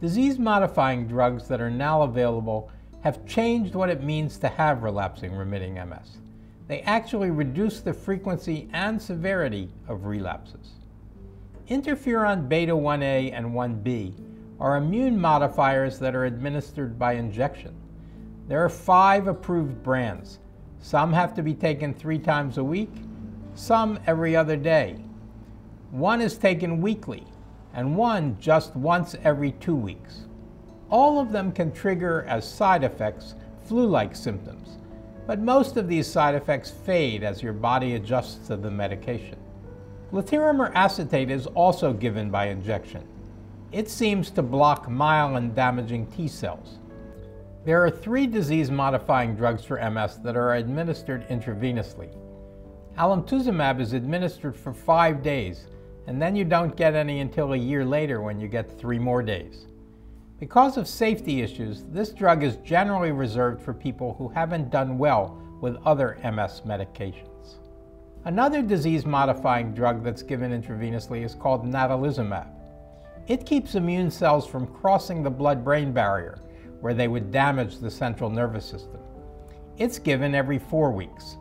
Disease-modifying drugs that are now available have changed what it means to have relapsing remitting MS. They actually reduce the frequency and severity of relapses. Interferon beta 1a and 1b are immune modifiers that are administered by injection. There are 5 approved brands. Some have to be taken 3 times a week, some every other day. One is taken weekly, and one just once every 2 weeks. All of them can trigger as side effects flu-like symptoms, but most of these side effects fade as your body adjusts to the medication. Glatiramer acetate is also given by injection. It seems to block myelin-damaging T cells. There are 3 disease-modifying drugs for MS that are administered intravenously. Alemtuzumab is administered for 5 days, and then you don't get any until a year later when you get 3 more days. Because of safety issues, this drug is generally reserved for people who haven't done well with other MS medications. Another disease-modifying drug that's given intravenously is called natalizumab. It keeps immune cells from crossing the blood-brain barrier, where they would damage the central nervous system. It's given every 4 weeks.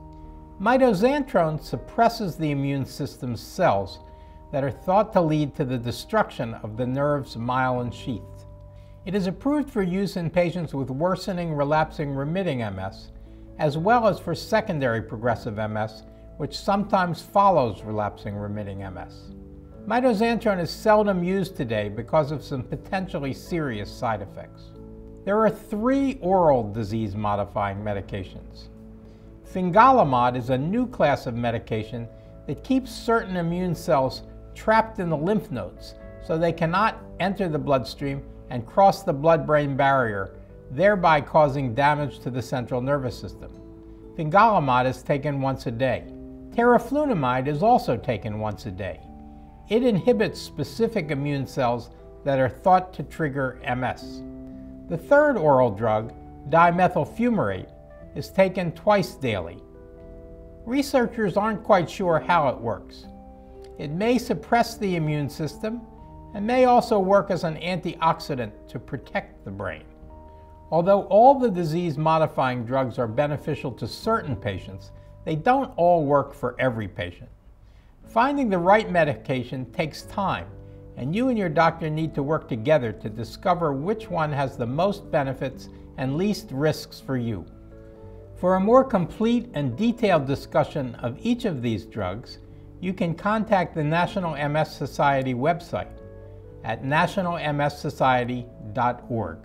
Mitoxantrone suppresses the immune system's cells that are thought to lead to the destruction of the nerve's myelin sheath. It is approved for use in patients with worsening relapsing remitting MS, as well as for secondary progressive MS, which sometimes follows relapsing remitting MS. Mitoxantrone is seldom used today because of some potentially serious side effects. There are 3 oral disease-modifying medications. Fingolimod is a new class of medication that keeps certain immune cells trapped in the lymph nodes so they cannot enter the bloodstream and cross the blood-brain barrier, thereby causing damage to the central nervous system. Fingolimod is taken once a day. Teriflunomide is also taken once a day. It inhibits specific immune cells that are thought to trigger MS. The 3rd oral drug, Dimethyl fumarate, is taken twice daily. Researchers aren't quite sure how it works. It may suppress the immune system and may also work as an antioxidant to protect the brain. Although all the disease-modifying drugs are beneficial to certain patients, they don't all work for every patient. Finding the right medication takes time, and you and your doctor need to work together to discover which one has the most benefits and least risks for you. For a more complete and detailed discussion of each of these drugs, you can contact the National MS Society website at nationalmssociety.org.